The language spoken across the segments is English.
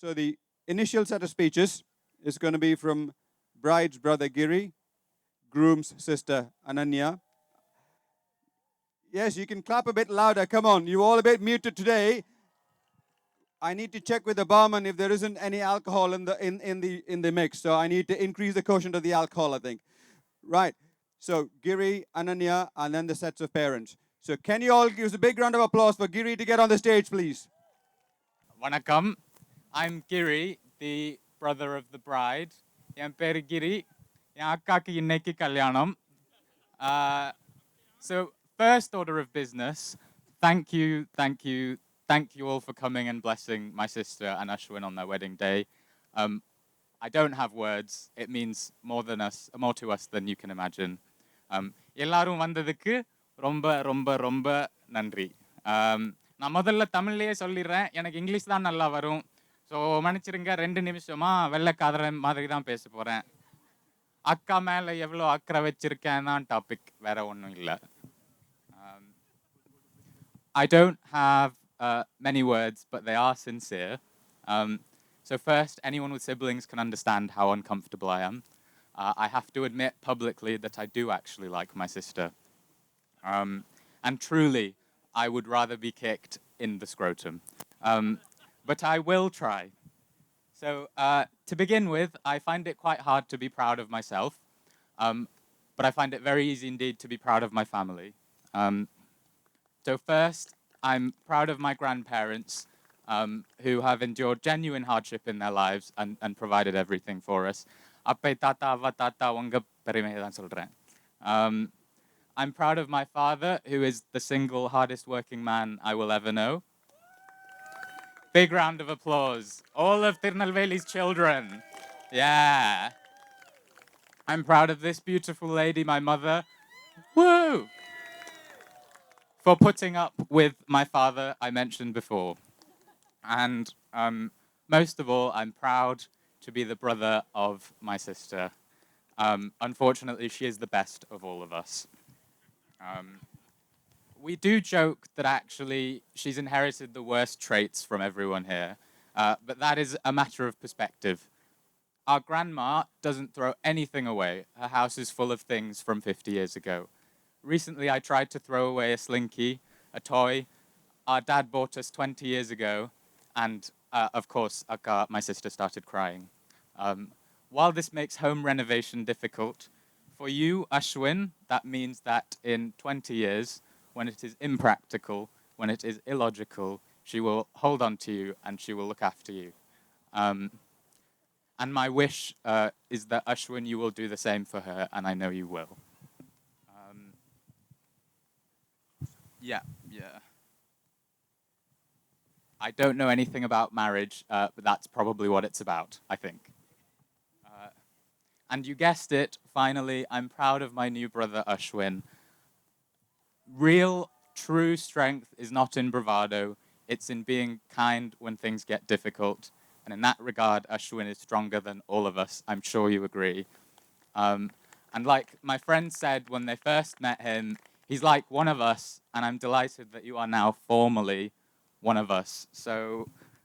So the initial set of speeches is going to be from bride's brother Giri, groom's sister Ananya. Yes, you can clap a bit louder. Come on, you all a bit muted today. I need to check with the barman if there isn't any alcohol in the mix. So I need to increase the quotient of the alcohol, I think. Right. So Giri, Ananya, and then the sets of parents. So can you all give us a big round of applause for Giri to get on the stage, please? Vanakkam. I'm Giri, the brother of the bride. என் பேரு Giri. என் அக்காக்கு இன்னைக்கு கல்யாணம். So first order of business, thank you all for coming and blessing my sister and Ashwin on their wedding day. I don't have words. It means more to us than you can imagine. எல்லாரும் வந்ததுக்கு ரொம்ப ரொம்ப ரொம்ப நன்றி. நான் முதல்ல தமிழ்லயே சொல்லிடுறேன். எனக்கு இங்கிலீஷ் தான் நல்லா வரும். ஸோ மன்னிச்சிருங்க, 2 நிமிஷமா வெள்ளைக்காதரன் மாதிரி தான் பேச போகிறேன். அக்கா மேலே எவ்வளோ அக்கறை வச்சிருக்கேன் தான் டாபிக், வேற ஒன்றும் இல்லை. I don't have many words, but they are sincere. So first, anyone with siblings can understand how uncomfortable I am. I have to admit publicly that I do actually like my sister. And truly, I would rather be kicked in the scrotum. But I will try. So to begin with, I find it quite hard to be proud of myself. But I find it very easy indeed to be proud of my family. So first, I'm proud of my grandparents who have endured genuine hardship in their lives and provided everything for us. Appai tata avva tata unga perimai dhaan solren. I'm proud of my father, who is the single hardest working man I will ever know. Big round of applause. All of Tirunelveli's children. Yeah. I'm proud of this beautiful lady, my mother. Woo! For putting up with my father I mentioned before. And most of all, I'm proud to be the brother of my sister. Unfortunately, she is the best of all of us. We do joke that actually she's inherited the worst traits from everyone here, but that is a matter of perspective. Our grandma doesn't throw anything away. Her house is full of things from 50 years ago. Recently, I tried to throw away a slinky, a toy. Our dad bought us 20 years ago, and of course, my sister started crying. While this makes home renovation difficult, for you, Ashwin, that means that in 20 years, when it is impractical, when it is illogical, she will hold on to you and she will look after you. And my wish is that Ashwin, you will do the same for her, and I know you will. Yeah. I don't know anything about marriage, but that's probably what it's about, I think. And you guessed it, finally, I'm proud of my new brother, Ashwin. Real, true strength is not in bravado. It's in being kind when things get difficult. And in that regard, Ashwin is stronger than all of us. I'm sure you agree. And like my friend said when they first met him, he's like one of us, and I'm delighted that you are now formally one of us. So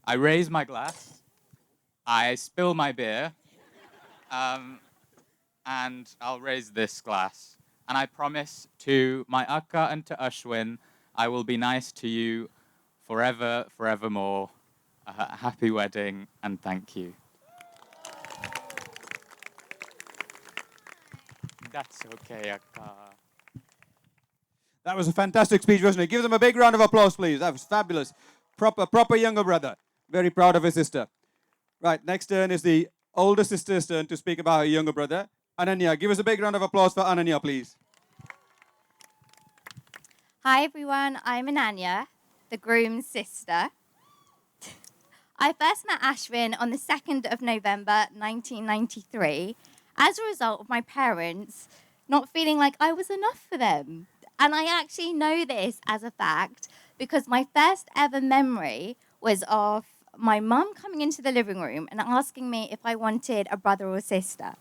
I raise my glass, I spill my beer, and I'll raise this glass. And I promise to my Akka and to Ashwin, I will be nice to you forever, forevermore. Happy wedding, and thank you. That's okay, Akka. That was a fantastic speech, wasn't it? Give them a big round of applause, please. That was fabulous. Proper younger brother. Very proud of his sister. Right, next turn is the older sister's turn to speak about her younger brother. Ananya, give us a big round of applause for Ananya, please. Hi everyone, I'm Ananya, the groom's sister. I first met Ashwin on the 2nd of November 1993 as a result of my parents not feeling like I was enough for them. And I actually know this as a fact because my first ever memory was of my mum coming into the living room and asking me if I wanted a brother or sister.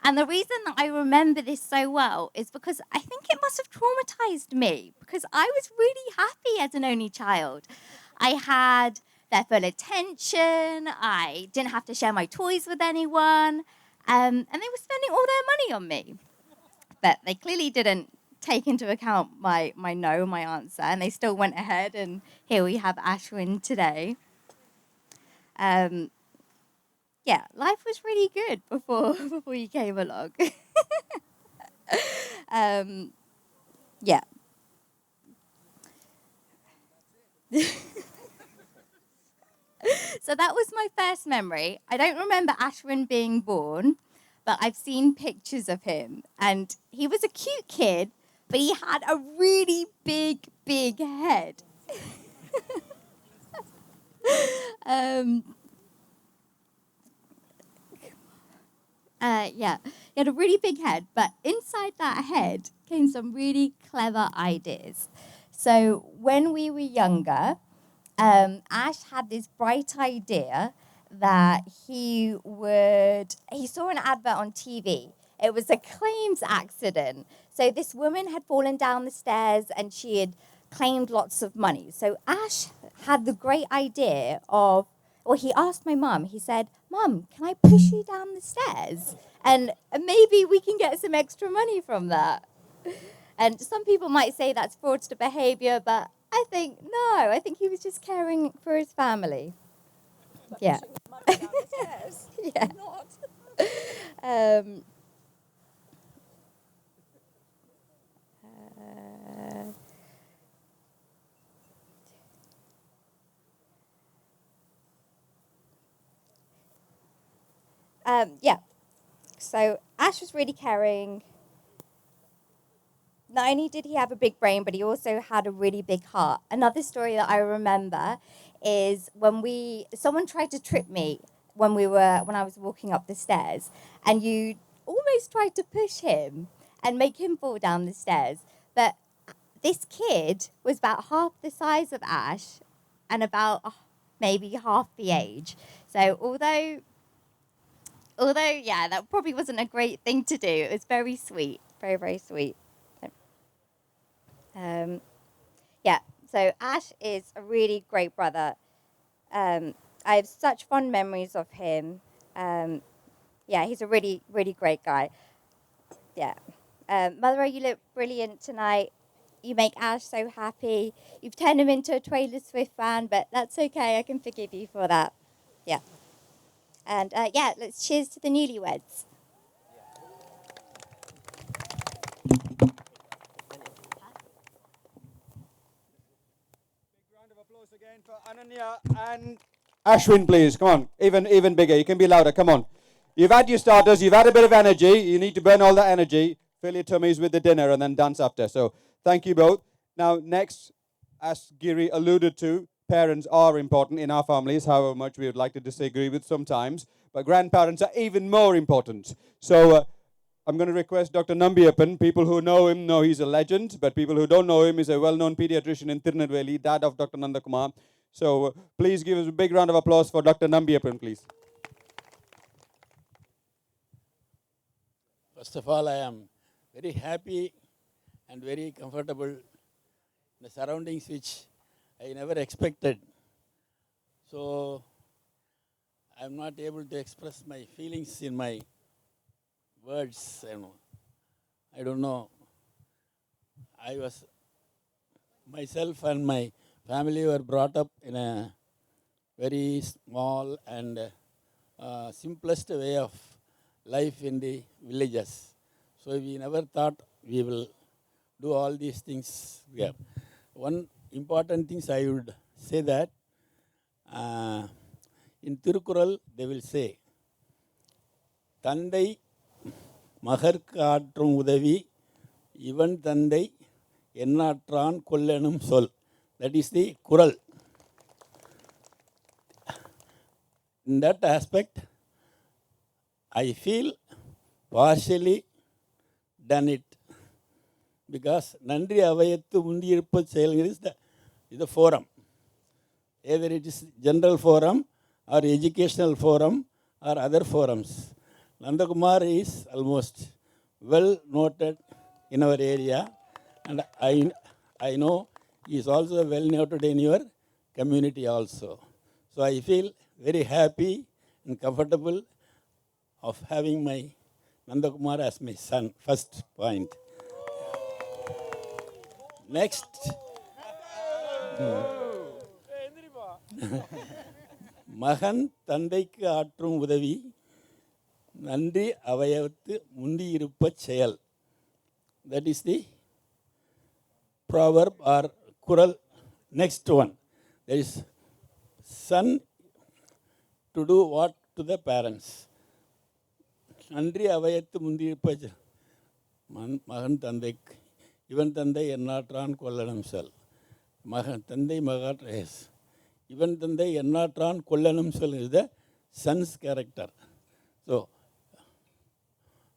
And the reason that I remember this so well is because I think it must have traumatized me because I was really happy as an only child. I had their full attention. I didn't have to share my toys with anyone. And they were spending all their money on me. But they clearly didn't take into account my no, my answer, and they still went ahead, and here we have Ashwin today. Yeah, life was really good before you came along. Yeah. So that was my first memory. I don't remember Ashwin being born, but I've seen pictures of him. And he was a cute kid, but he had a really big, big head. Yeah, he had a really big head, but inside that head came some really clever ideas. So when we were younger, Ash had this bright idea that he saw an advert on TV. It was a claims accident. So this woman had fallen down the stairs and she had claimed lots of money. So Ash had the great idea of, well, he asked my mum, he said, "Mum, can I push you down the stairs? And maybe we can get some extra money from that." And some people might say that's fraudster behavior, but I think, no, I think he was just caring for his family. Yeah. Yeah. Yeah. So Ash was really caring. Not only did he have a big brain, but he also had a really big heart. Another story that I remember is when someone tried to trip me when I was walking up the stairs, and you almost tried to push him and make him fall down the stairs. But this kid was about half the size of Ash and about maybe half the age. So although yeah, that probably wasn't a great thing to do, it was very sweet, very, very sweet. Yeah, so Ash is a really great brother. I have such fond memories of him. Yeah, he's a really, really great guy. Yeah. Madura, you look brilliant tonight. You make Ash so happy. You've turned him into a Taylor Swift fan, but that's okay. I can forgive you for that. Yeah. And yeah, let's cheers to the newlyweds. Round of applause again for Ananya and Ashwin, please. Come on, even bigger. You can be louder. Come on. You've had your starters. You've had a bit of energy. You need to burn all that energy. Fill your tummies with the dinner and then dance after. So thank you both. Now next, as Giri alluded to, parents are important in our families, however much we would like to disagree with sometimes. But grandparents are even more important. So I'm going to request Dr. Nambiappan. People who know him know he's a legend, but people who don't know him, he's a well-known pediatrician in Tirunelveli, dad of Dr. Nandakumar. So please give us a big round of applause for Dr. Nambiappan, please. First of all, I am very happy and very comfortable in the surroundings which I never expected. So I am not able to express my feelings in my words. I don't know. I was myself and my family were brought up in a very small and simplest way of life in the villages. So we never thought we will do all these things. Yeah. One important thing I would say that in Tirukural they will say, Tandai மகற்கு ஆற்றும் உதவி இவன் தந்தை எண்ணாற்றான் கொல்லெனும் சொல். That is the குறள். In that aspect, I feel partially done it. Because நன்றி அவையத்து உண்டியிருப்ப செயல்கள் is the forum. Either it is general forum or educational forum or other forums. Nandakumar is almost well noted in our area, and I know he is also well noted in your community also. So I feel very happy and comfortable of having my Nandakumar as my son. First point. Next, மகன் தந்தைக்கு ஆற்றும் உதவி நன்றி அவயவத்து முந்தியிருப்பச் செயல். That is the proverb or kural. Next one, there is son to do what to the parents. நன்றி அவயத்து முந்தியிருப்ப மகன் தந்தைக்கு இவன் தந்தை எண்ணாற்றான் கொல்லணும் சொல். மகன் தந்தை மகாட்ரேஸ் இவன் தந்தை எண்ணாற்றான் கொல்லணும் சொல் is the son's character. So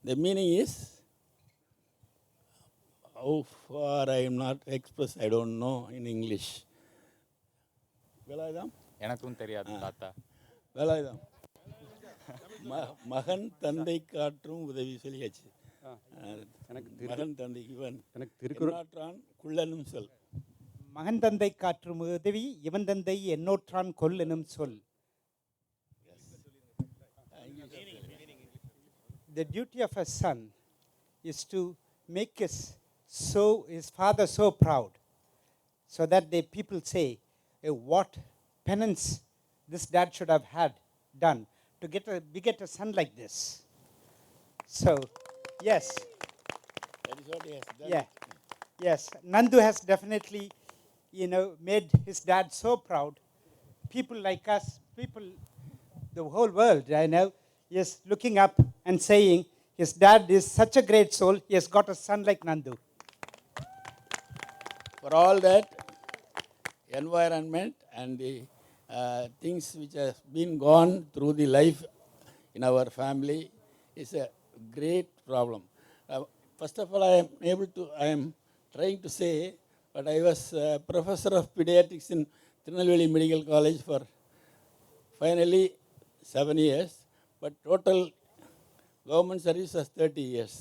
the meaning is, how far I am not expressed, I don't know in English. Velayutham எனக்கும் தெரியாது தாத்தா. வேலாயுதம் மகன் தந்தை காற்றும் உதவி சொல்லியாச்சு. மகன் தந்தை இவன் எனக்கு திருக்குறான் குள்ளனும் சொல். மகன் தந்தை காற்றும் உதவி இவன் தந்தை என்னோற்றான் கொல்லெனும் சொல். The duty of a son is to make his father so proud, so that the people say, what penance this dad should have had done to beget a son like this. So, yes. That is what he has done. Yeah. Yes. Nandu has definitely, made his dad so proud. People like us, the whole world, is looking up and saying, his dad is such a great soul, he has got a son like Nandu. For all that, environment and the things which have been gone through the life in our family is a great problem. First of all, I am trying to say, but I was a professor of pediatrics in Tirunelveli Medical College for finally 7 years, but total government service was 30 years.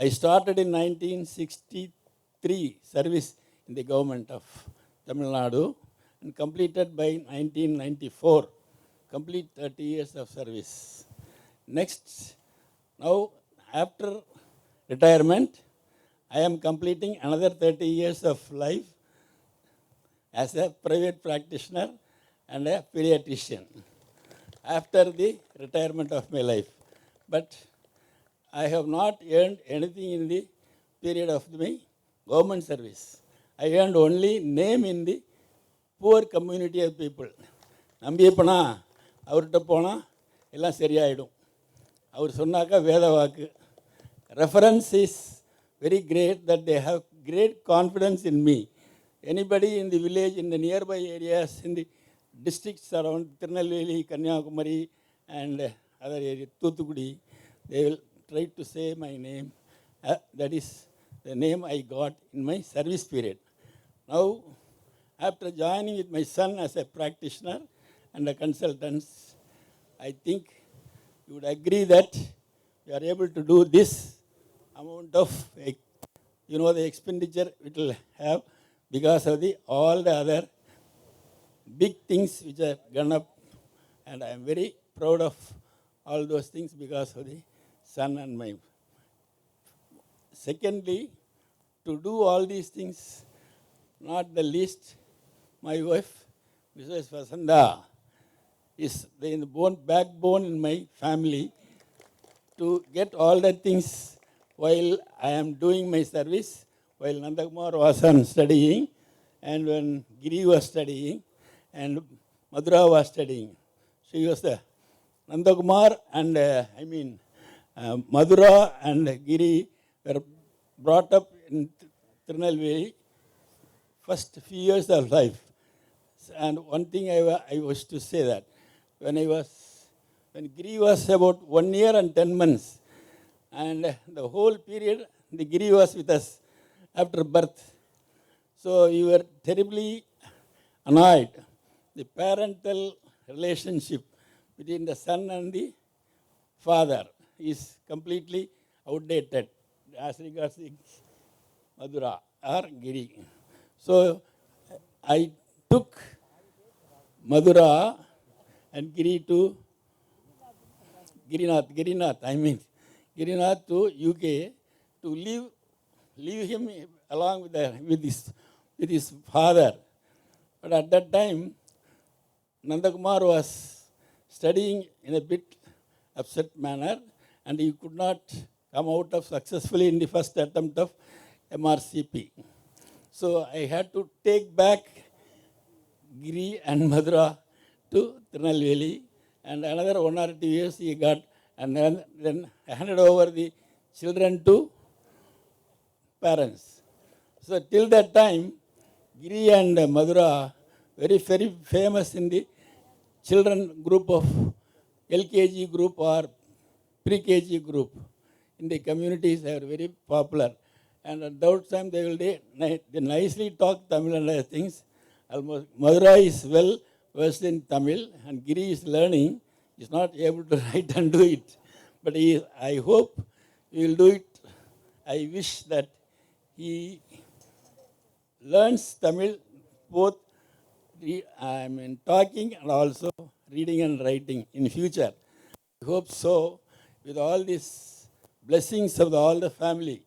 I started in 1963 service in the government of Tamil Nadu and completed by 1994, complete 30 years of service. Next, now after retirement, I am completing another 30 years of life as a private practitioner and a pediatrician after the retirement of my life. But I have not earned anything in the period of my government service. I earned only name in the poor community of people. நம்பியப்பனா அவர்கிட்ட போனால் எல்லாம் சரியாயிடும். அவர் சொன்னாக்கா வேத வாக்கு. Reference is very great that they have great confidence in me. Anybody in the village, in the nearby areas, in the districts around Tirunelveli, Kanyakumari and other areas, Thuthukudi, they will try to say my name. That is the name I got in my service period. Now, after joining with my son as a practitioner and a consultant, I think you would agree that we are able to do this amount of, the expenditure it will have because of all the other big things which have gone up, and I am very proud of all those things because of the son and my. Secondly, to do all these things, not the least, my wife, Mrs. Vasanda, is the backbone in my family to get all the things while I am doing my service, while Nandakumar was studying, and when Giri was studying, and Madura was studying. She was the Nandakumar and Madura and Giri were brought up in Tirunelveli first few years of life. And one thing I wish to say that when Giri was about 1 year and 10 months, and the whole period the Giri was with us after birth. So we were terribly annoyed. The parental relationship between the son and the father is completely outdated as regards Madura or Giri. So I took Madura and Girinath to UK to leave him along with his father. But at that time, Nandakumar was studying in a bit upset manner and he could not come out of successfully in the first attempt of MRCP. So I had to take back Giri and Madura to Tirunelveli, and another 1 or 2 years he got, and then handed over the children to parents. So till that time, Giri and Madura very famous in the children group of LKG group or pre-KG group. In the communities, they are very popular. And at that time, they nicely talk Tamil and other things. Almost Madura is well versed in Tamil, and Giri is learning. He's not able to write and do it. But I hope he will do it. I wish that he learns Tamil both talking and also reading and writing in future. I hope so, with all these blessings of all the family.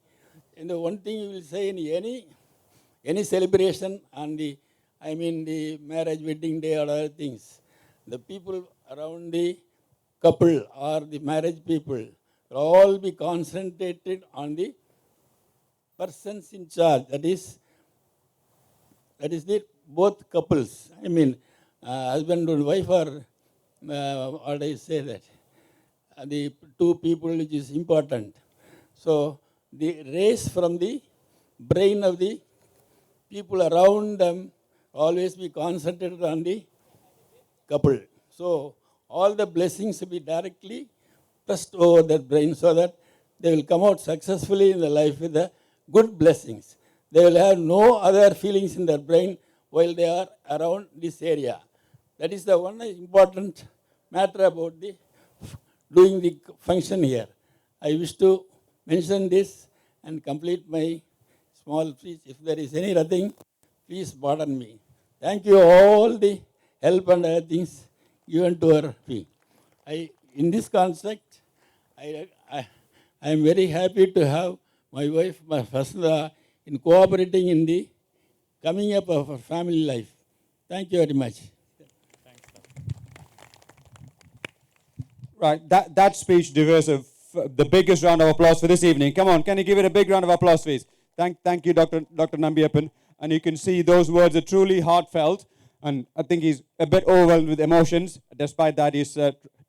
And the one thing you will say in any celebration on the marriage, wedding day or other things, the people around the couple or the marriage people will all be concentrated on the persons in charge. That is the both couples. Husband and wife or what do I say that? The two people which is important. So the rays from the brain of the people around them always be concentrated on the couple. So all the blessings will be directly pressed over their brain so that they will come out successfully in the life with the good blessings. They will have no other feelings in their brain while they are around this area. That is the one important matter about the doing the function here. I wish to mention this and complete my small speech. If there is anything, please pardon me. Thank you all the help and other things given to her fee. In this context, I am very happy to have my wife, my Fasna, in cooperating in the coming up of our family life. Thank you very much. Right, that speech deserves the biggest round of applause for this evening. Come on, can you give it a big round of applause, please? Thank you, Dr. Nambiappan. And you can see those words are truly heartfelt. And I think he's a bit overwhelmed with emotions. Despite that, he's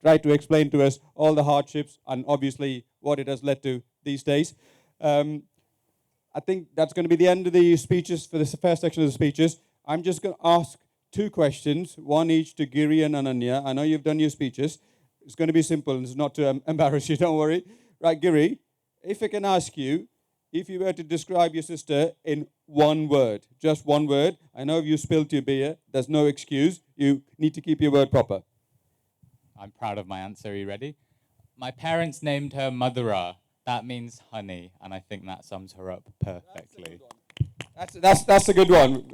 tried to explain to us all the hardships and obviously what it has led to these days. I think that's going to be the end of the speeches for this first section of the speeches. I'm just going to ask 2 questions, one each to Giri and Ananya. I know you've done your speeches. It's going to be simple and it's not to embarrass you, don't worry. Right, Giri, if I can ask you, if you were to describe your sister in one word, just one word, I know if you spilled your beer, there's no excuse. You need to keep your word proper. I'm proud of my answer. Are you ready? My parents named her Madura. That means honey, and I think that sums her up perfectly. That's a good one.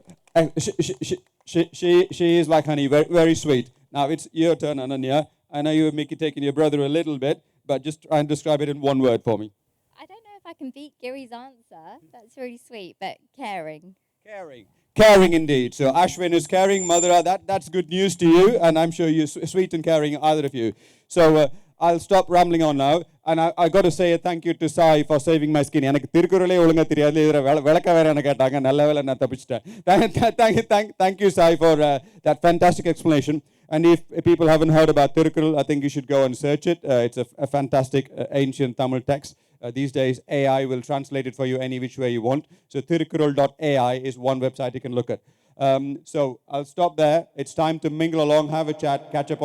She is like honey, very, very sweet. Now it's your turn, Ananya. I know you were taking your brother a little bit, but just try and describe it in one word for me. I don't know if I can beat Giri's answer. That's really sweet, but caring. Caring indeed. So Ashwin is caring. Madura, that's good news to you, and I'm sure you're sweet and caring, either of you. So I'll stop rambling on now, and I got to say a thank you to Sai for saving my skin. எனக்கு திருக்குறளே ஒழுங்கா தெரியாது இதுல விளக்க வேற என்ன கேட்டாங்க நல்ல வேளை நான் தப்பிச்சிட்டேன். Thank you Sai for that fantastic explanation. And if people haven't heard about Tirukkural, I think you should go and search it. It's a fantastic ancient Tamil text. These days, AI will translate it for you any which way you want. So Tirukkural.ai is one website you can look at. So I'll stop there. It's time to mingle along, have a chat, catch up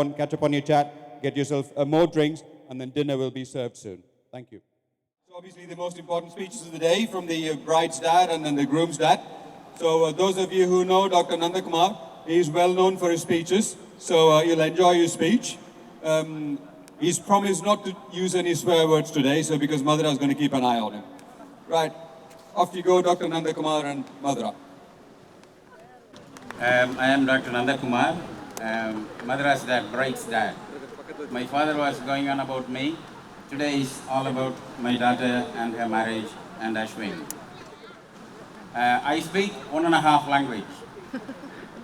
on your chat, get yourself more drinks, and then dinner will be served soon. Thank you. So obviously the most important speeches of the day from the bride's dad and then the groom's dad. So those of you who know Dr. Nandakumar, he is well known for his speeches. So you'll enjoy his speech. He's promised not to use any swear words today, so because Madura is going to keep an eye on him. Right, off you go, Dr. Nandakumar and Madura. I am Dr. Nandakumar. Madras dad, bride's dad. My father was going on about me. Today is all about my daughter and her marriage and Ashwin. I speak 1.5 language.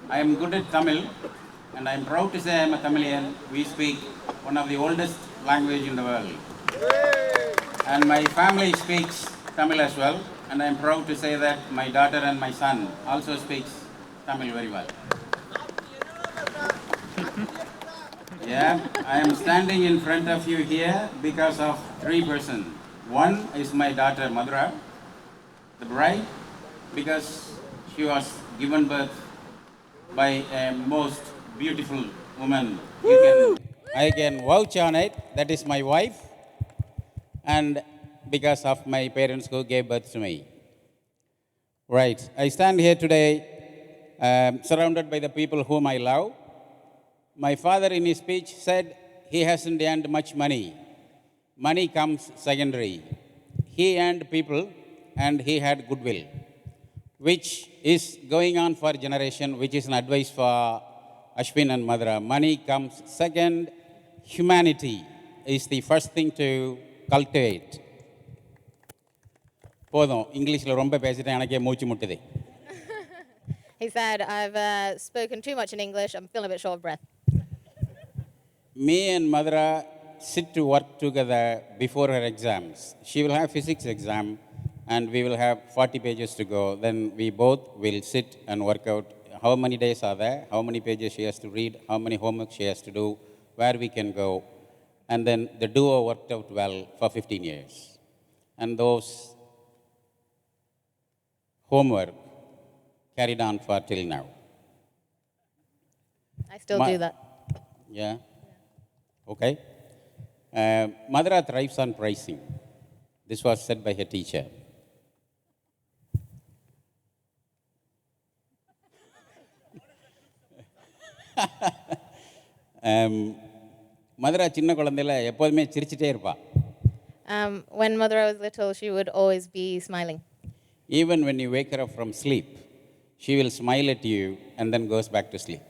I am good at Tamil, and I am proud to say I am a Tamilian. We speak one of the oldest language in the world. And my family speaks Tamil as well, and I am proud to say that my daughter and my son also speaks Tamil very well. Yeah, I am standing in front of you here because of 3 persons. One is my daughter Madura, the bride, because she was given birth by a most beautiful woman. I can vouch on it. That is my wife, and because of my parents who gave birth to me. Right. I stand here today surrounded by the people whom I love. My father, in his speech, said he hasn't earned much money. Money comes secondary. He earned people and he had goodwill, which is going on for generation, which is an advice for Ashwin and Madura. Money comes second. Humanity is the first thing to cultivate. போதும் இங்கிலீஷில் ரொம்ப பேசிட்டேன் எனக்கே மூச்சு முட்டுது. He said, I've spoken too much in English. I'm feeling a bit short of breath. Me and Madura sit to work together before her exams. She will have physics exam and we will have 40 pages to go. Then we both will sit and work out how many days are there, how many pages she has to read, how many homework she has to do, where we can go. And then the duo worked out well for 15 years. And those homework carried on for till now. I still do that. Yeah. Okay. Madura thrives on pricing. This was said by her teacher. Madura சின்ன குழந்தையில எப்போதுமே சிரிச்சிட்டே இருப்பா. When Madura was little, she would always be smiling. Even when you wake her up from sleep, she will smile at you and then goes back to sleep.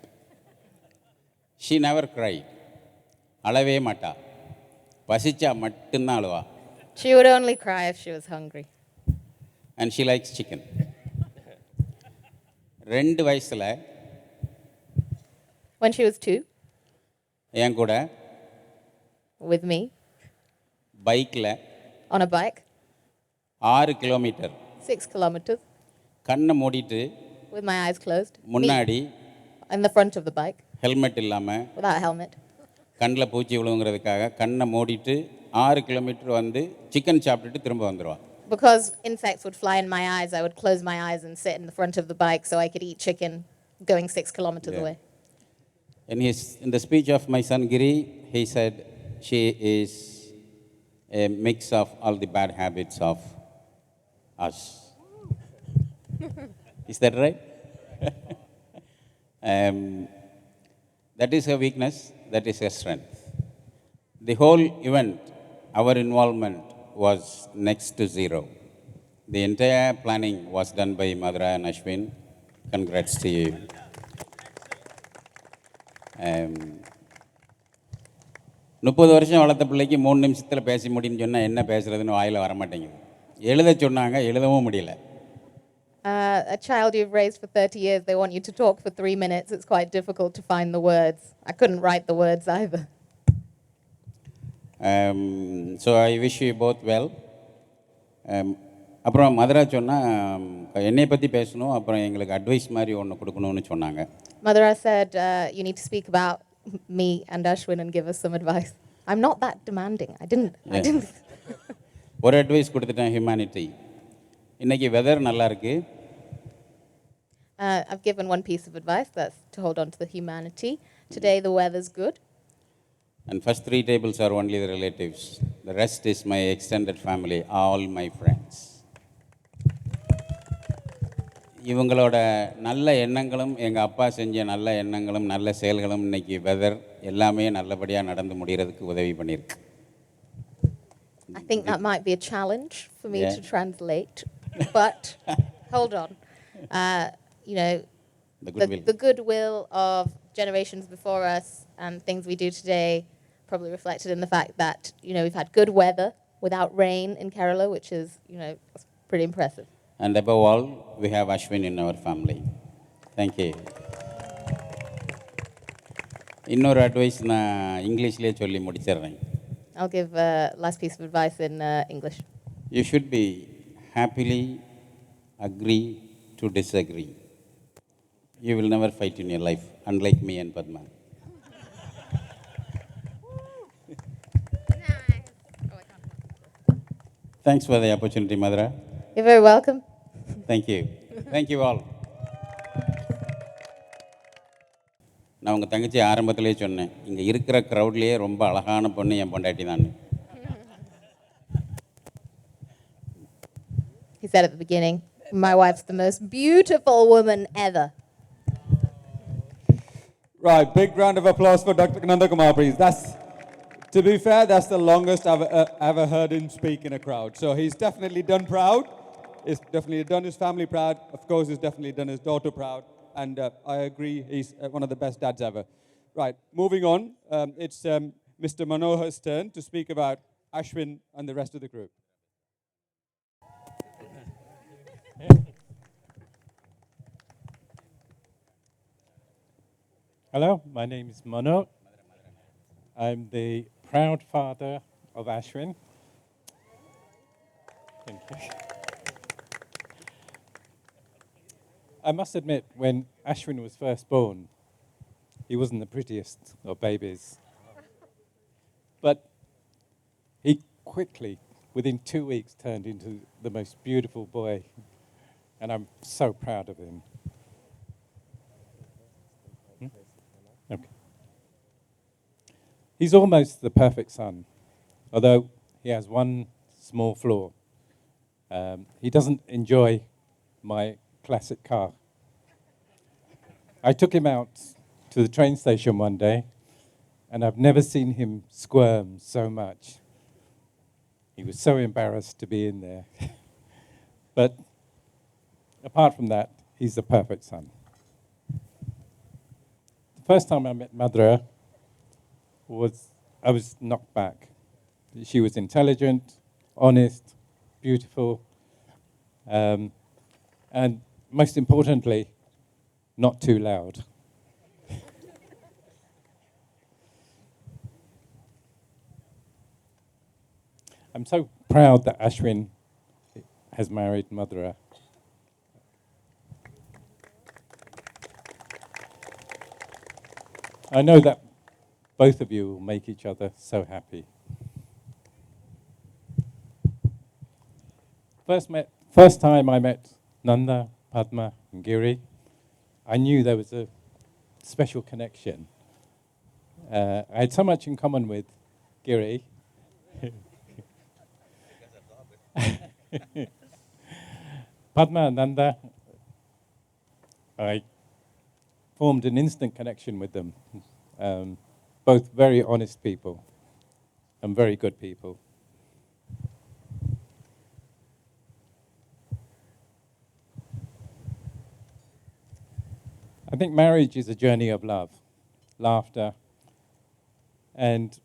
She never cried. அழவே மாட்டா. பசிச்சா மட்டும்தான் அழுவா. She would only cry if she was hungry. And she likes chicken. 2 வயசுல When she was 2, என் கூட with me, பைக்கில் on a bike, 6 kilometre 6 kilometers, கண்ணை மூடிட்டு with my eyes closed, முன்னாடி me in the front of the bike, helmet இல்லாமல் without a helmet, கண்ணில் பூச்சி விழுங்குறதுக்காக கண்ணை மூடிட்டு 6 கிலோமீட்டர் வந்து சிக்கன் சாப்பிட்டுட்டு திரும்ப வந்துடுவான். because insects would fly in my eyes, I would close my eyes and sit in the front of the bike so I could eat chicken going 6 kilometers away. In the speech of my son Giri, he said she is a mix of all the bad habits of us. Is that right? That is her weakness, that is her strength. The whole event, our involvement was next to zero. The entire planning was done by Madura and Ashwin. Congrats to you. 30 வருஷம் வளர்த்த பிள்ளைக்கு 3 நிமிஷத்தில் பேச முடியும்னு சொன்னால் என்ன பேசுறதுன்னு வாயில் வரமாட்டேங்குது. எழுத சொன்னாங்க, எழுதவும் முடியல. A child you've raised for 30 years, they want you to talk for 3 minutes. It's quite difficult to find the words. I couldn't write the words either. So I wish you both well. அப்புறம் மதுரா சொன்னால் என்னை பற்றி பேசணும், அப்புறம் எங்களுக்கு advice மாதிரி ஒன்று கொடுக்கணும்னு சொன்னாங்க. Madura said, you need to speak about me and Ashwin and give us some advice. I'm not that demanding. I didn't. ஒரு அட்வைஸ் கொடுத்துட்டேன், ஹியூமனிட்டி. இன்னைக்கு வெதர் நல்லா இருக்கு. I've given one piece of advice, that's to hold on to the humanity. Today the weather's good. And first 3 tables are only the relatives. The rest is my extended family, all my friends. இவங்களோட நல்ல எண்ணங்களும் எங்கள் அப்பா செஞ்ச நல்ல எண்ணங்களும் நல்ல செயல்களும் இன்னைக்கு வெதர் எல்லாமே நல்லபடியாக நடந்து முடிகிறதுக்கு உதவி பண்ணியிருக்கு. I think that might be a challenge for me to translate, but hold on. You know, the goodwill of generations before us and things we do today probably reflected in the fact that, we've had good weather without rain in Kerala, which is, pretty impressive. And above all, we have Ashwin in our family. Thank you. இன்னொரு advice நான் இங்கிலீஷ்லேயே சொல்லி முடிச்சிடுறேன். I'll give last piece of advice in English. You should be happily agree to disagree. You will never fight in your life, unlike me and Padma. Thanks for the opportunity, Madura. You're very welcome. Thank you. Thank you all. நான் உங்கள் தங்கச்சி ஆரம்பத்திலே சொன்னேன், இங்கே இருக்கிற க்ரௌட்லேயே ரொம்ப அழகான பொண்ணு என் பொண்டாட்டி தான். He said at the beginning, my wife's the most beautiful woman ever. Right, big round of applause for Dr. Nanda Kumar, please. To be fair, that's the longest I've ever heard him speak in a crowd. So he's definitely done proud. He's definitely done his family proud. Of course, he's definitely done his daughter proud. And I agree, he's one of the best dads ever. Right, moving on. It's Mr. Manohar's turn to speak about Ashwin and the rest of the group. Hello, my name is Mano. I'm the proud father of Ashwin. Thank you. I must admit, when Ashwin was first born, he wasn't the prettiest of babies. But he quickly, within 2 weeks, turned into the most beautiful boy. And I'm so proud of him. Okay. He's almost the perfect son, although he has one small flaw. He doesn't enjoy my classic car. I took him out to the train station one day, and I've never seen him squirm so much. He was so embarrassed to be in there. But apart from that, he's the perfect son. The first time I met Madura I was knocked back. She was intelligent, honest, beautiful, and most importantly, not too loud. I'm so proud that Ashwin has married Madura. I know that both of you will make each other so happy. First time I met Nanda, Padma, and Giri, I knew there was a special connection. I had so much in common with Giri. Padma and Nanda, I formed an instant connection with them. Both very honest people and very good people. I think marriage is a journey of love, laughter, and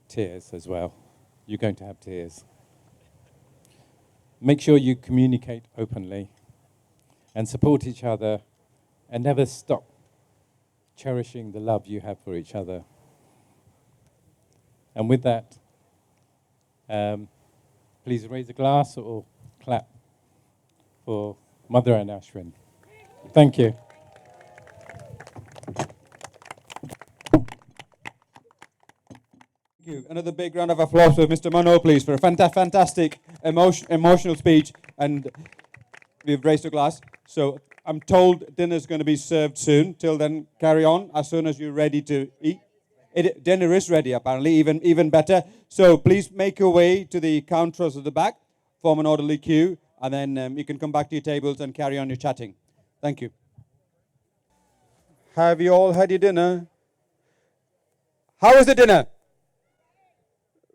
tears as well. You're going to have tears. Make sure you communicate openly and support each other and never stop cherishing the love you have for each other. And with that, please raise a glass or clap for Madura and Ashwin. Thank you. Thank you. Another big round of applause for Mr. Mano, please, for a fantastic emotional speech. And we've raised a glass. So I'm told dinner's going to be served soon. Till then, carry on as soon as you're ready to eat. Dinner is ready, apparently, even better. So please make your way to the counters at the back, form an orderly queue, and then you can come back to your tables and carry on your chatting. Thank you. Have you all had your dinner? How was the dinner?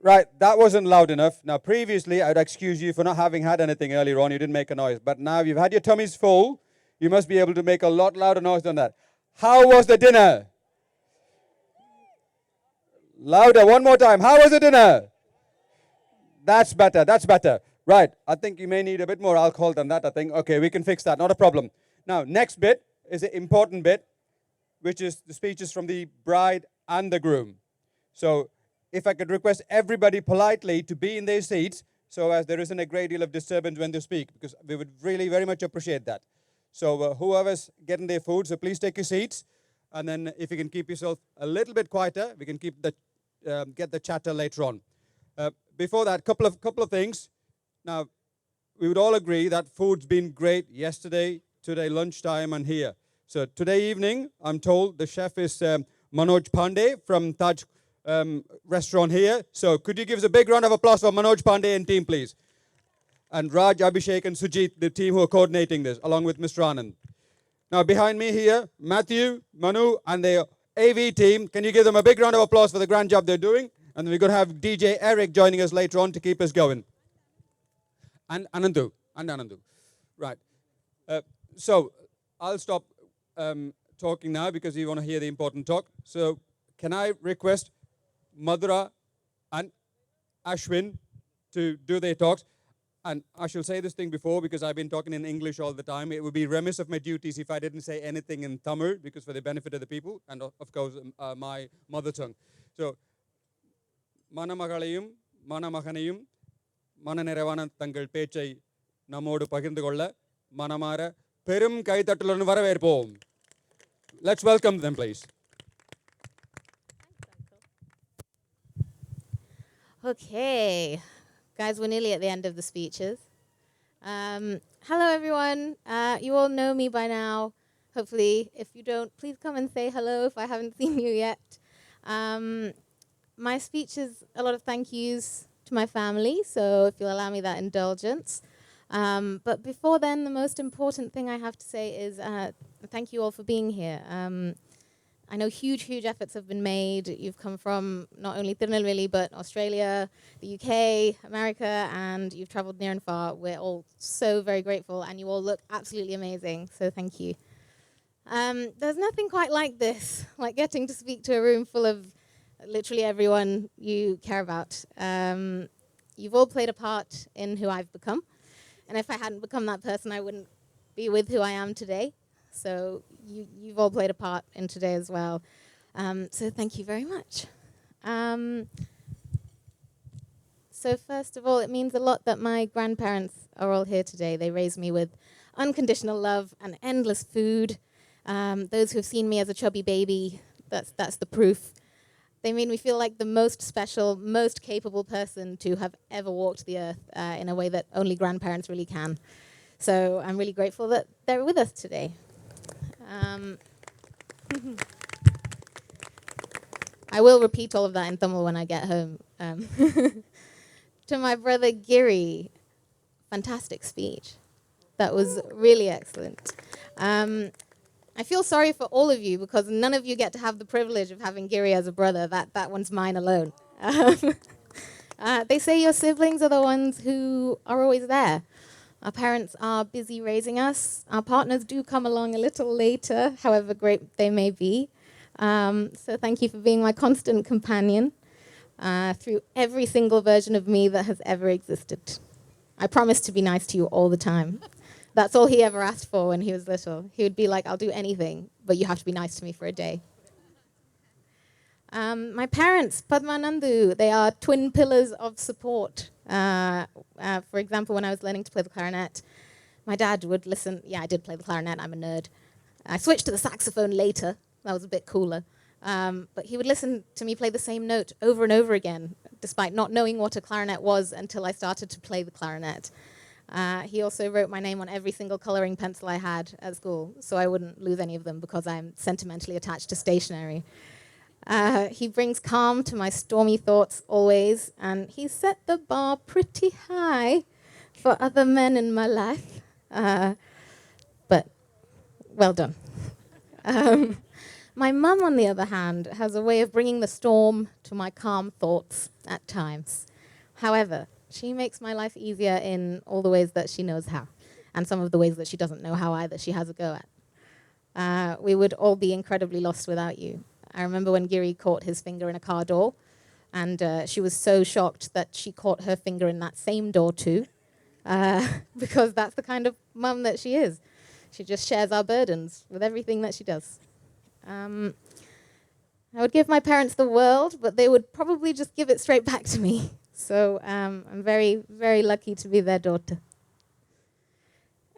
Right, that wasn't loud enough. Now, previously, I would excuse you for not having had anything earlier on. You didn't make a noise. But now you've had your tummies full. You must be able to make a lot louder noise than that. How was the dinner? Louder, one more time. How was the dinner? That's better, that's better. Right, I think you may need a bit more alcohol than that, I think. Okay, we can fix that, not a problem. Now, next bit is the important bit, which is the speeches from the bride and the groom. So, if I could request everybody politely to be in their seats so as there isn't a great deal of disturbance when they speak, because we would really very much appreciate that. So, whoever's getting their food, so please take your seats. And then if you can keep yourself a little bit quieter, we can keep get the chatter later on. Before that, couple of things. Now, we would all agree that food's been great yesterday, today lunchtime, and here. So today evening, I'm told the chef is Manoj Pandey from Taj restaurant here. So could you give us a big round of applause for Manoj Pandey and team, please? And Raj, Abhishek, and Sujit, the team who are coordinating this, along with Mr. Anand. Now, behind me here, Matthew, Manu, and the AV team. Can you give them a big round of applause for the grand job they're doing? And we're going to have DJ Eric joining us later on to keep us going. And Anandu. Right. So I'll stop talking now because you want to hear the important talk. So can I request Madura and Ashwin to do their talks? And I shall say this thing before because I've been talking in English all the time. It would be remiss of my duties if I didn't say anything in Tamil because for the benefit of the people and of course my mother tongue. So மணமகளையும் மணமகனையும் மனநிறைவான தங்கள் பேச்சை நம்மோடு பகிர்ந்து கொள்ள மனமார பெரும் கைதட்டலுடன் வரவேற்போம். Let's welcome them, please. Okay, guys, we're nearly at the end of the speeches. Hello, everyone. You all know me by now. Hopefully, if you don't, please come and say hello if I haven't seen you yet. My speech is a lot of thank yous to my family, so if you'll allow me that indulgence. But before then, the most important thing I have to say is thank you all for being here. I know huge efforts have been made. You've come from not only Tirunelveli, but Australia, the UK, America, and you've traveled near and far. We're all so very grateful, and you all look absolutely amazing, so thank you. There's nothing quite like this, like getting to speak to a room full of literally everyone you care about. You've all played a part in who I've become. And if I hadn't become that person, I wouldn't be with who I am today. So you've all played a part in today as well. So thank you very much. So first of all, it means a lot that my grandparents are all here today. They raised me with unconditional love and endless food. Those who have seen me as a chubby baby, that's the proof. They made me feel like the most special, most capable person to have ever walked the earth in a way that only grandparents really can. So I'm really grateful that they're with us today. I will repeat all of that in Tamil when I get home. To my brother Giri, fantastic speech. That was really excellent. I feel sorry for all of you because none of you get to have the privilege of having Giri as a brother. That one's mine alone. They say your siblings are the ones who are always there. Our parents are busy raising us. Our partners do come along a little later, however great they may be. So thank you for being my constant companion through every single version of me that has ever existed. I promise to be nice to you all the time. That's all he ever asked for when he was little. He would be like, I'll do anything, but you have to be nice to me for a day. My parents, Padmanandu, they are twin pillars of support. For example, when I was learning to play the clarinet, my dad would listen. Yeah, I did play the clarinet. I'm a nerd. I switched to the saxophone later. That was a bit cooler. But he would listen to me play the same note over and over again, despite not knowing what a clarinet was until I started to play the clarinet. He also wrote my name on every single coloring pencil I had at school, so I wouldn't lose any of them because I'm sentimentally attached to stationery. He brings calm to my stormy thoughts always, and he set the bar pretty high for other men in my life. But well done. My mum, on the other hand, has a way of bringing the storm to my calm thoughts at times. However, she makes my life easier in all the ways that she knows how, and some of the ways that she doesn't know how either she has a go at. we would all be incredibly lost without you. I remember when Giri caught his finger in a car door, and she was so shocked that she caught her finger in that same door too, because that's the kind of mum that she is. She just shares our burdens with everything that she does. I would give my parents the world, but they would probably just give it straight back to me. So I'm very, very lucky to be their daughter.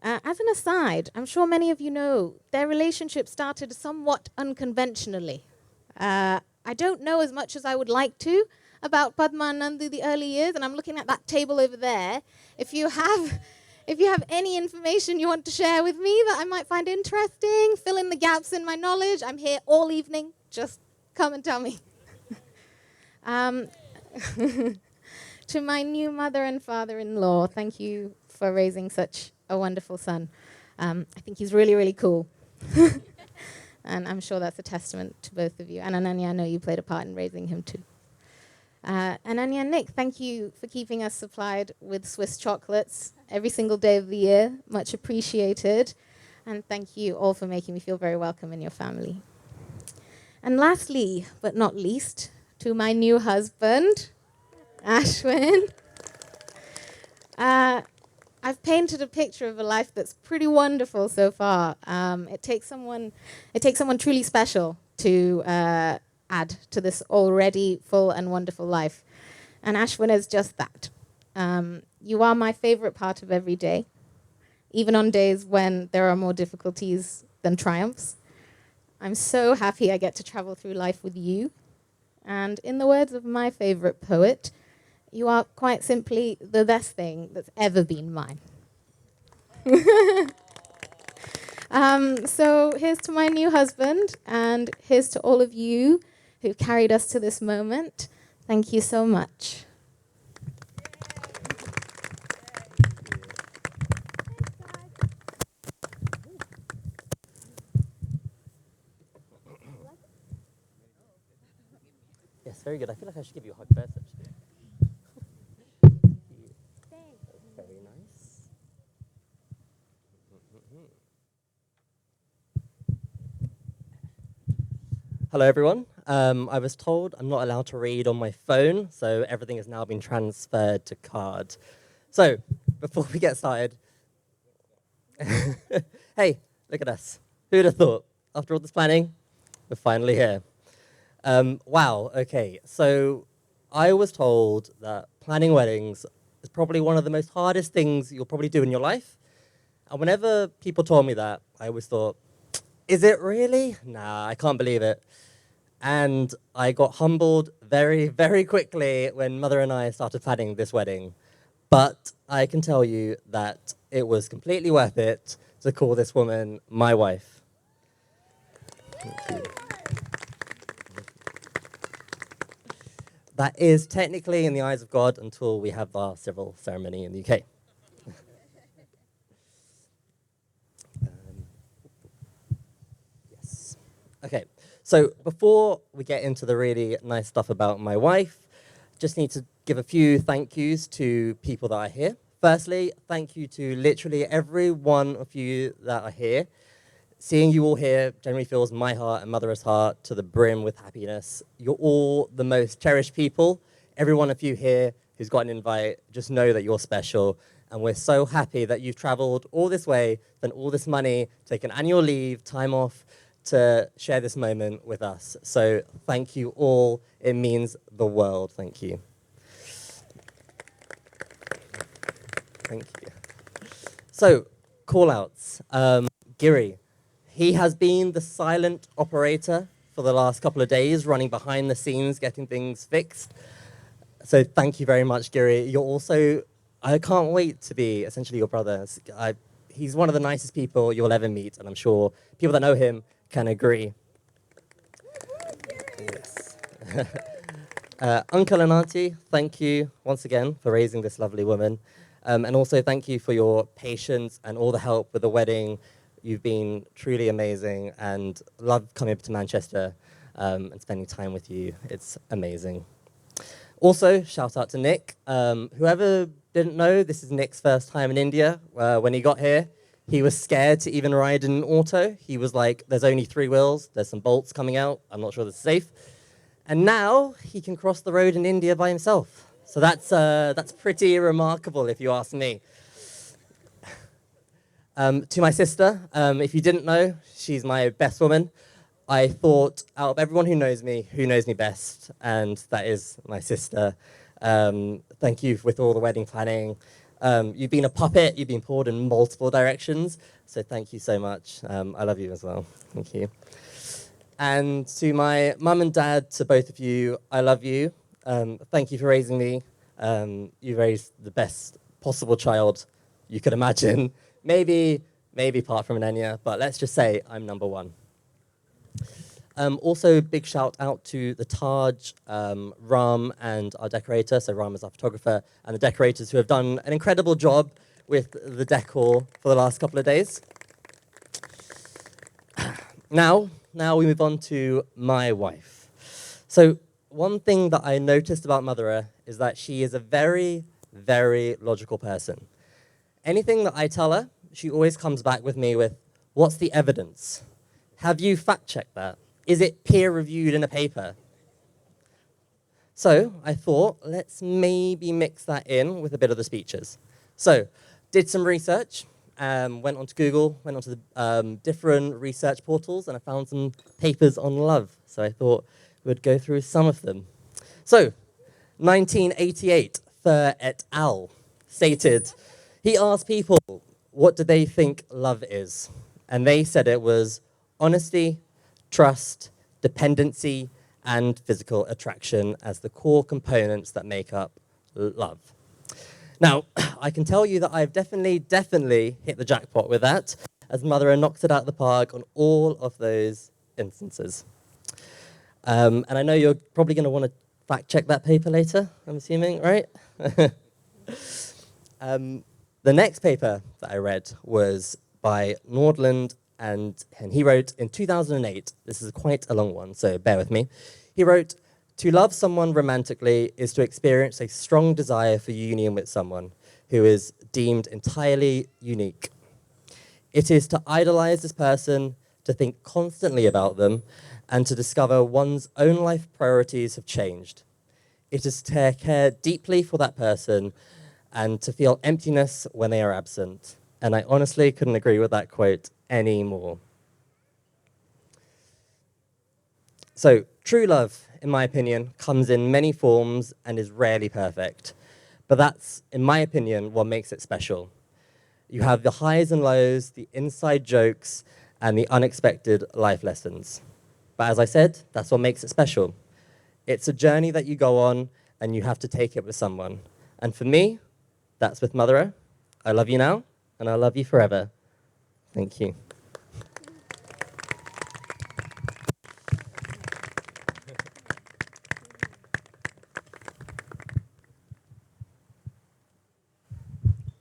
As an aside, I'm sure many of you know their relationship started somewhat unconventionally. I don't know as much as I would like to about Padma and Nandu the early years, and I'm looking at that table over there. If you have any information you want to share with me that I might find interesting, fill in the gaps in my knowledge. I'm here all evening. Just come and tell me. To my new mother and father-in-law, thank you for raising such a wonderful son. I think he's really, really cool. And I'm sure that's a testament to both of you. And Ananya, I know you played a part in raising him too. Ananya and Nick, thank you for keeping us supplied with Swiss chocolates every single day of the year. Much appreciated. And thank you all for making me feel very welcome in your family. And lastly, but not least, to my new husband, Ashwin. I've painted a picture of a life that's pretty wonderful so far. It takes someone truly special to add to this already full and wonderful life. And Ashwin is just that. You are my favorite part of every day, even on days when there are more difficulties than triumphs. I'm so happy I get to travel through life with you. And in the words of my favorite poet, you are quite simply the best thing that's ever been mine. So here's to my new husband, and here's to all of you who carried us to this moment. Thank you so much. Yes, very good. I feel like I should give you a hug first, actually. Very nice. Hello, everyone. I was told I'm not allowed to read on my phone, so everything has now been transferred to card. So, before we get started, hey, look at us. Who'd have thought? After all this planning, we're finally here. Wow, okay. So, I was told that planning weddings is probably one of the most hardest things you'll probably do in your life. And whenever people told me that, I always thought, is it really? Nah, I can't believe it. And I got humbled very, very quickly when Mother and I started planning this wedding. But I can tell you that it was completely worth it to call this woman my wife. Thank you. That is technically in the eyes of God until we have our civil ceremony in the UK. Yes. Okay, so before we get into the really nice stuff about my wife, just need to give a few thank yous to people that are here. Firstly, thank you to literally every one of you that are here. Seeing you all here generally fills my heart and Mother's heart to the brim with happiness. You're all the most cherished people. Every one of you here who's got an invite, just know that you're special. And we're so happy that you've traveled all this way, spent all this money, taken annual leave, time off to share this moment with us. So thank you all. It means the world. Thank you. Thank you. So, call-outs. Giri. He has been the silent operator for the last couple of days, running behind the scenes, getting things fixed. So thank you very much, Giri. You're also, I can't wait to be essentially your brother. He's one of the nicest people you'll ever meet, and I'm sure people that know him can agree. Yes. Uncle and Auntie, thank you once again for raising this lovely woman. And also thank you for your patience and all the help with the wedding. You've been truly amazing, and love coming up to Manchester and spending time with you. It's amazing. Also, shout out to Nick. Whoever didn't know, this is Nick's first time in India. When he got here, He was scared to even ride in an auto. He was like, there's only 3 wheels, there's some bolts coming out, I'm not sure this is safe. And now he can cross the road in India by himself. So that's pretty remarkable, if you ask me. To my sister, if you didn't know, she's my best woman. I thought out of everyone who knows me best, and that is my sister. Thank you with all the wedding planning. You've been a puppet, you've been pulled in multiple directions, so thank you so much. I love you as well, thank you. And to my mum and dad, to both of you, I love you. Thank you for raising me. You raised the best possible child you could imagine. Maybe apart from Ananya, but let's just say I'm number 1. Also, big shout out to the Taj, Ram, and our decorator. So Ram is our photographer, and the decorators who have done an incredible job with the decor for the last couple of days. Now we move on to my wife. So one thing that I noticed about Madura is that she is a very, very logical person. Anything that I tell her, she always comes back with me with, what's the evidence? Have you fact-checked that? Is it peer-reviewed in a paper? So I thought, let's maybe mix that in with a bit of the speeches. So did some research, went onto Google, went onto the different research portals, and I found some papers on love. So I thought we'd go through some of them. So 1988, Thur et al. Stated, he asked people, what do they think love is? And they said it was honesty, trust, dependency, and physical attraction as the core components that make up love. Now, I can tell you that I've definitely hit the jackpot with that, as Madura knocked it out of the park on all of those instances. And I know you're probably going to want to fact check that paper later, I'm assuming, right? The next paper that I read was by Nordland, and he wrote in 2008, this is quite a long one, so bear with me. He wrote, to love someone romantically is to experience a strong desire for union with someone who is deemed entirely unique. It is to idolize this person, to think constantly about them, and to discover one's own life priorities have changed. It is to care deeply for that person and to feel emptiness when they are absent. And I honestly couldn't agree with that quote anymore. So, true love, in my opinion, comes in many forms and is rarely perfect. But that's, in my opinion, what makes it special. You have the highs and lows, the inside jokes, and the unexpected life lessons. But as I said, that's what makes it special. It's a journey that you go on, and you have to take it with someone. And for me, that's with Madura. I love you now, and I love you forever. Thank you.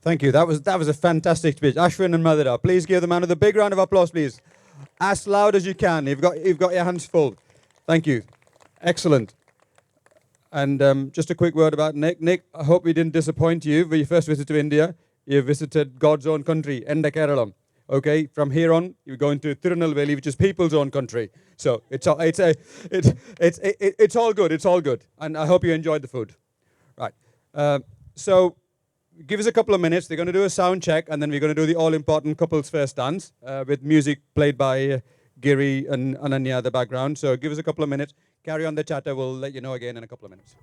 Thank you. That was a fantastic speech. Ashwin and Madura, please give the man a big round of applause, please. As loud as you can. You've got your hands full. Thank you. Excellent. And just a quick word about Nick. Nick, I hope we didn't disappoint you when you first visit to India. You visited God's own country, Enda Kerala. Okay, from here on, you're going to Tirunelveli, which is people's own country. So it's all good. It's all good. And I hope you enjoyed the food. Right. So give us a couple of minutes. They're going to do a sound check, and then we're going to do the all-important couples first dance with music played by Giri and Ananya in the background. So give us a couple of minutes. Carry on the chatter. We'll let you know again in a couple of minutes.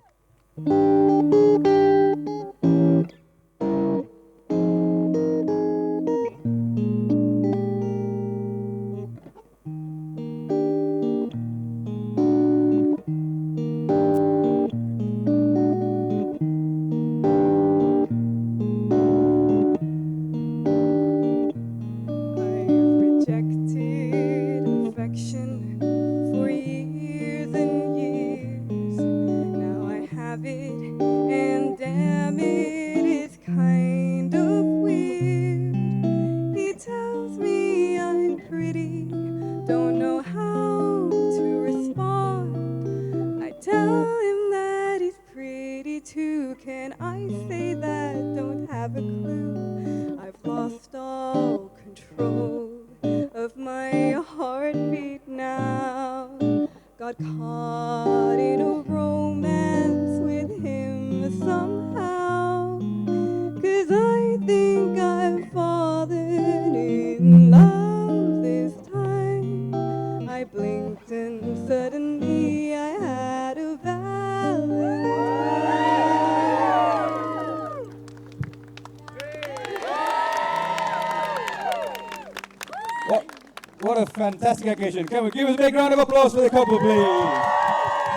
What a fantastic occasion. Can we give us a big round of applause for the couple, please?